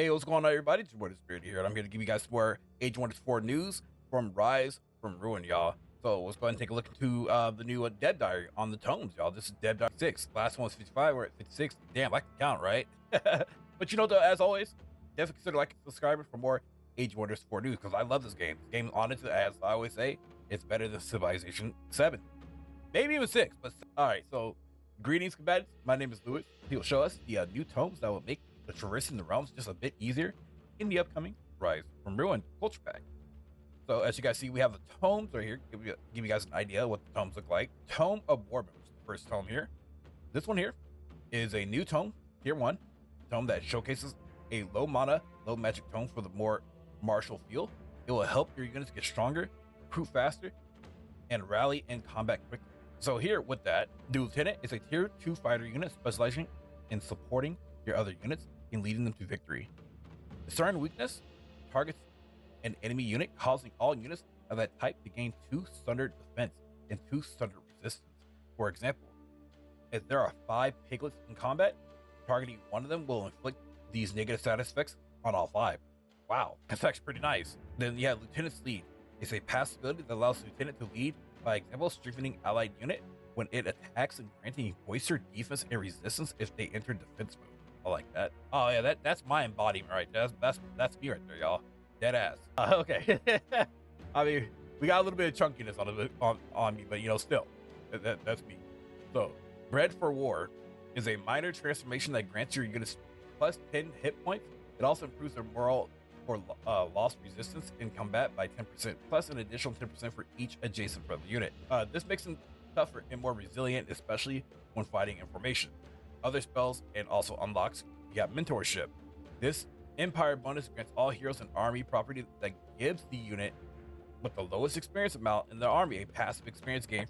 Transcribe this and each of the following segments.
Hey, what's going on, everybody? It's your boy Disbearity here, and I'm here to give you guys more Age 1-4 news from Rise from Ruin, y'all. So let's go ahead and take a look into the new Dead Diary on the tomes, y'all. This is Dead Diary 6. Last one was 55, we're at 56. Damn, I can count, right? But you know, though, as always, definitely consider liking and subscribing for more Age 1-4 news, because I love this game. This game, honestly, as I always say, it's better than Civilization 7. Maybe even 6, but alright, so greetings, combatants. My name is Lewis. He will show us the new tomes that will make the traversing the realms just a bit easier in the upcoming Rise from Ruin culture pack. So as you guys see, we have the tomes right here. Give you guys an idea what the tomes look like. Tome of Warband, which is the first tome here. This one here is a new tome, tier 1 tome that showcases a low mana, low magic tome for the more martial feel. It will help your units get stronger, recruit faster, and rally in combat quickly. So here with that, the Lieutenant is a tier 2 fighter unit specializing in supporting your other units and leading them to victory. Discern weakness targets an enemy unit, causing all units of that type to gain 2 standard defense and 2 standard resistance. For example, if there are 5 piglets in combat, targeting one of them will inflict these negative status effects on all 5. Wow, that's actually pretty nice. Then yeah, Lieutenant's Lead is a passive ability that allows the Lieutenant to lead, by example, strengthening allied unit when it attacks and granting boister defense and resistance if they enter defense mode. I like that. Oh yeah, that's my embodiment right there. That's me right there, y'all. Dead ass. Okay. I mean, we got a little bit of chunkiness on me, but you know, still, that's me. So, Bred for War is a minor transformation that grants your units plus 10 hit points. It also improves their moral or loss resistance in combat by 10%, plus an additional 10% for each adjacent friendly unit. This makes them tougher and more resilient, especially when fighting in formation. Other spells and also unlocks, you got Mentorship. This Empire bonus grants all heroes an army property that gives the unit with the lowest experience amount in the army a passive experience gain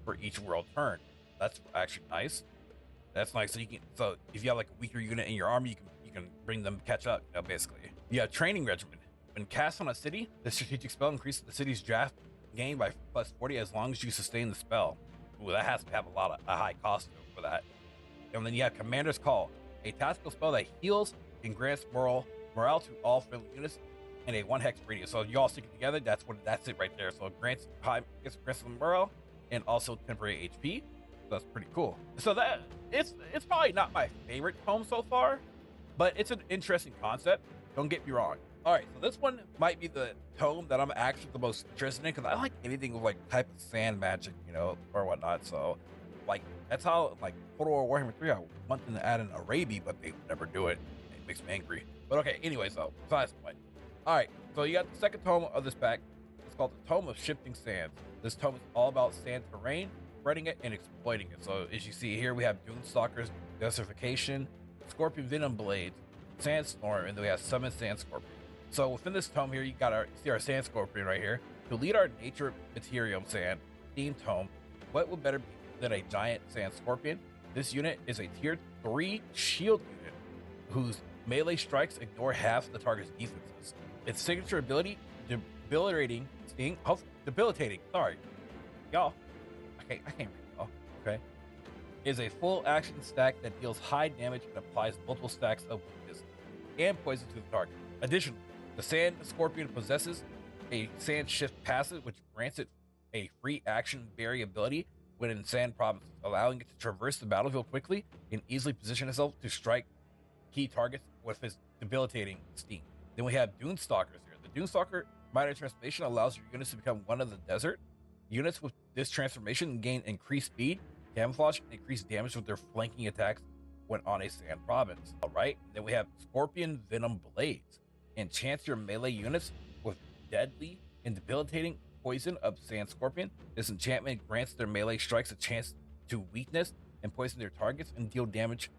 for each world turn. That's actually nice. That's nice. So if you have like a weaker unit in your army, you can bring them catch up, you know, basically. You have Training Regimen. When cast on a city, the strategic spell increases the city's draft gain by plus 40 as long as you sustain the spell. Ooh, that has to have a high cost for that. And then you have Commander's Call, a tactical spell that heals and grants morale to all friendly units in a 1 hex radius. So you all stick it together, that's it right there. So it grants some morale and also temporary HP. So that's pretty cool. So that it's probably not my favorite tome so far, but it's an interesting concept. Don't get me wrong. All right, so this one might be the tome that I'm actually the most interested in, because I like anything with like type of sand magic, you know, or whatnot. So like that's how like Total War Warhammer 3, I want them to add an Arabi, but they never do it. It makes me angry. But okay, anyways, though, besides the point. All right, so you got the second tome of this pack. It's called the Tome of Shifting Sands. This tome is all about sand terrain, spreading it and exploiting it. So as you see here, we have Dunestalkers, Desertification, Scorpion Venom Blades, Sandstorm, and then we have Summon Sand Scorpion. So within this tome here, you see our Sand Scorpion right here. To lead our Nature Materium Sand theme tome, what would better be than a giant Sand Scorpion? This unit is a tier 3 shield unit whose melee strikes ignore half the target's defenses. Its signature ability, debilitating, sorry, y'all, I can't read y'all, okay, is a full action stack that deals high damage and applies multiple stacks of weakness and poison to the target. Additionally, the Sand Scorpion possesses a Sand Shift passive, which grants it a free action variability when in sand provinces, allowing it to traverse the battlefield quickly and easily position itself to strike key targets with its debilitating steam. Then we have Dunestalkers here. The Dunestalker minor transformation allows your units to become one of the desert. Units with this transformation gain increased speed, camouflage, and increased damage with their flanking attacks when on a sand province. All right, then we have Scorpion Venom Blades. Enchant your melee units with deadly and debilitating poison of Sand Scorpion. This enchantment grants their melee strikes a chance to weakness and poison their targets and deal damage.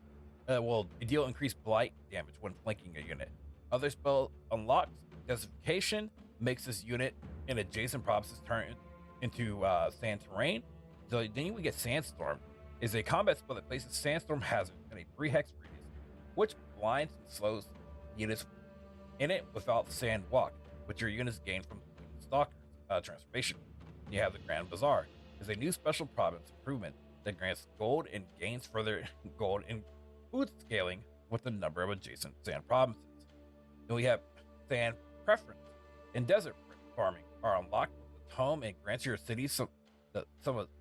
Deal increased blight damage when flanking a unit. Other spell unlocks. Desertification makes this unit in adjacent provinces turn into sand terrain. So then we get Sandstorm. Is a combat spell that places Sandstorm Hazard in a 3 hex radius, which blinds and slows units in it without sand walk, which your units gain from Stalker's transformation. You have the Grand Bazaar. Is a new special province improvement that grants gold and gains further gold and food scaling with the number of adjacent sand provinces. Then we have sand preference and desert farming are unlocked with the tome and grants your city some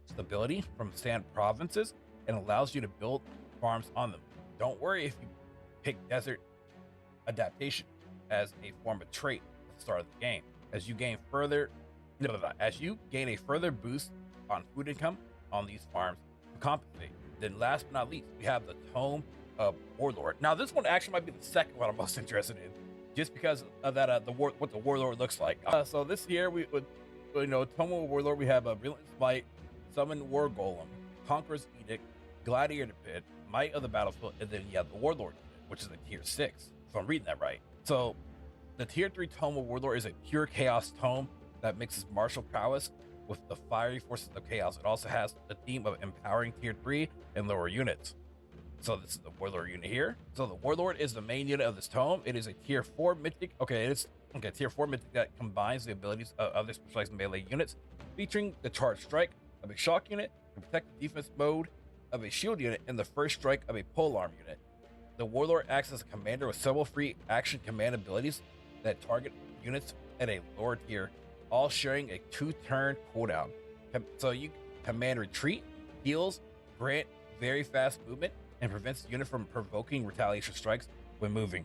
stability from sand provinces and allows you to build farms on them. Don't worry if you pick desert adaptation as a form of trait at the start of the game. As you gain a further boost on food income on these farms to compensate. Then last but not least, we have the Tome of Warlord. Now this one actually might be the second one I'm most interested in, just because of that what the Warlord looks like. So this here we would, Tome of Warlord, we have a Relentless Might, Summon War Golem, Conqueror's Edict, Gladiator Pit, Might of the Battlefield, and then you have the Warlord, which is a tier 6, if I'm reading that right. So the tier 3 Tome of Warlord is a pure chaos tome that mixes martial prowess with the fiery forces of chaos. It also has the theme of empowering tier 3 and lower units. So this is the Warlord unit here. So the Warlord is the main unit of this tome. It is a tier 4 mythic. Tier 4 mythic that combines the abilities of other specialized melee units, featuring the charge strike of a shock unit, the protective defense mode of a shield unit, and the first strike of a polearm unit. The Warlord acts as a commander with several free action command abilities that target units at a lower tier, all sharing a 2-turn cooldown. So you command retreat, heals, grant very fast movement, and prevents the unit from provoking retaliation strikes when moving.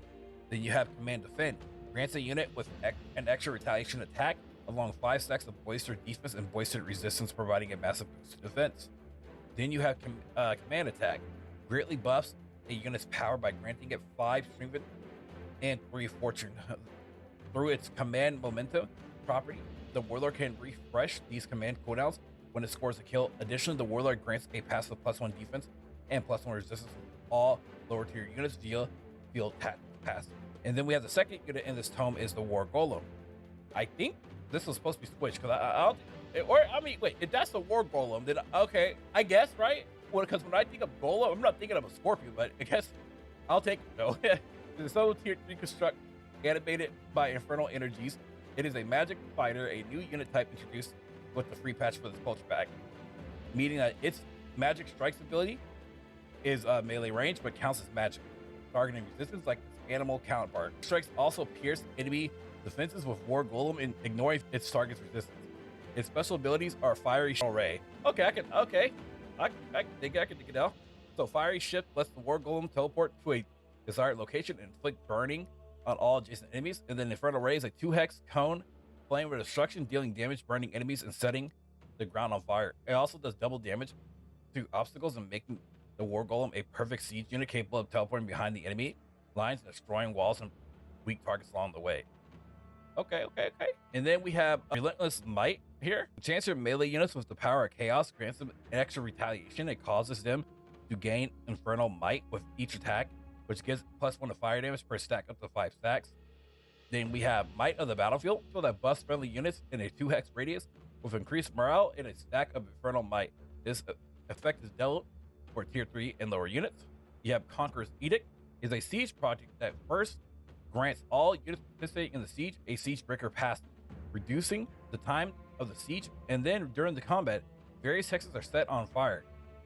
Then you have command defend, grants a unit with an extra retaliation attack along 5 stacks of boister defense and boister resistance, providing a massive boost to defense. Then you have command attack, greatly buffs a unit's power by granting it 5 strength and 3 fortune. Through its command momentum property, the Warlord can refresh these command cooldowns when it scores a kill. Additionally, the Warlord grants a passive +1 defense and +1 resistance to all lower tier units via field pass. And then we have the second unit in this tome is the War Golem. I think this was supposed to be switched because wait, if that's the War Golem, then okay, I guess, right? Well, because when I think of Golem, I'm not thinking of a Scorpion, but I guess I'll take it though. The solo tier 3 construct animated by Infernal Energies. It is a magic fighter, a new unit type introduced with the free patch for this culture pack, meaning that its magic strikes ability is melee range, but counts as magic, targeting resistance like its animal counterpart. Strikes also pierce enemy defenses with War Golem and ignoring its target's resistance. Its special abilities are Fiery Ray. I can dig it out. So Fiery Shift lets the War Golem teleport to a desired location and inflict burning on all adjacent enemies. And then Infernal Ray is a 2-hex cone, flame with destruction, dealing damage, burning enemies, and setting the ground on fire. It also does double damage to obstacles and making the War Golem a perfect siege unit capable of teleporting behind the enemy lines and destroying walls and weak targets along the way. Okay. And then we have Relentless Might here. Chance your melee units with the power of chaos grants them an extra retaliation. It causes them to gain Infernal Might with each attack, which gives +1 to fire damage per stack up to 5 stacks. Then we have Might of the Battlefield, so that buffs friendly units in a 2-hex radius with increased morale and a stack of Infernal Might. This effect is dealt for tier 3 and lower units. You have Conqueror's Edict, is a siege project that first grants all units participating in the siege a siege breaker pass, reducing the time of the siege, and then during the combat, various hexes are set on fire,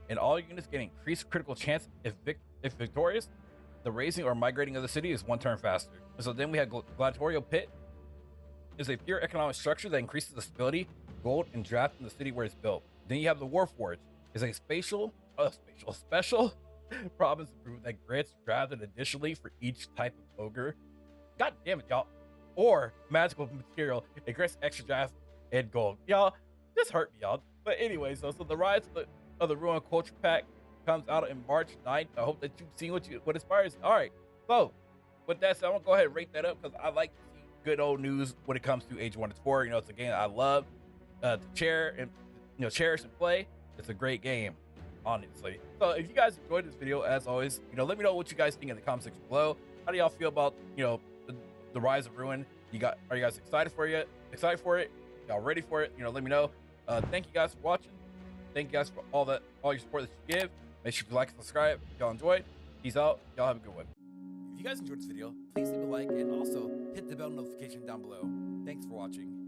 and all units get increased critical chance if victorious. The raising or migrating of the city is 1 turn faster. So then we have Gladiatorial Pit, is a pure economic structure that increases the stability, gold, and draft in the city where it's built. Then you have the Warforge, is a special province improvement that grants drafted additionally for each type of ogre. God damn it, y'all. Or magical material, it grants extra draft and gold. Y'all, this hurt me, y'all. But anyways, so the Rise of the Ruin Culture Pack comes out in March 9th. I hope that you've seen what inspires. All right, so with that said, I'm gonna go ahead and rate that up because I like to see good old news when it comes to Age 1 to 4. It's a game I love to cherish and play. It's a great game, honestly. So if you guys enjoyed this video, as always, let me know what you guys think in the comment section below. How do y'all feel about the Rise of Ruin? Are you guys excited for it? Y'all ready for it? Let me know. Thank you guys for watching. Thank you guys for all your support that you give. Make sure you like and subscribe if y'all enjoyed. Peace out. Y'all have a good one. If you guys enjoyed this video, please leave a like and also hit the bell notification down below. Thanks for watching.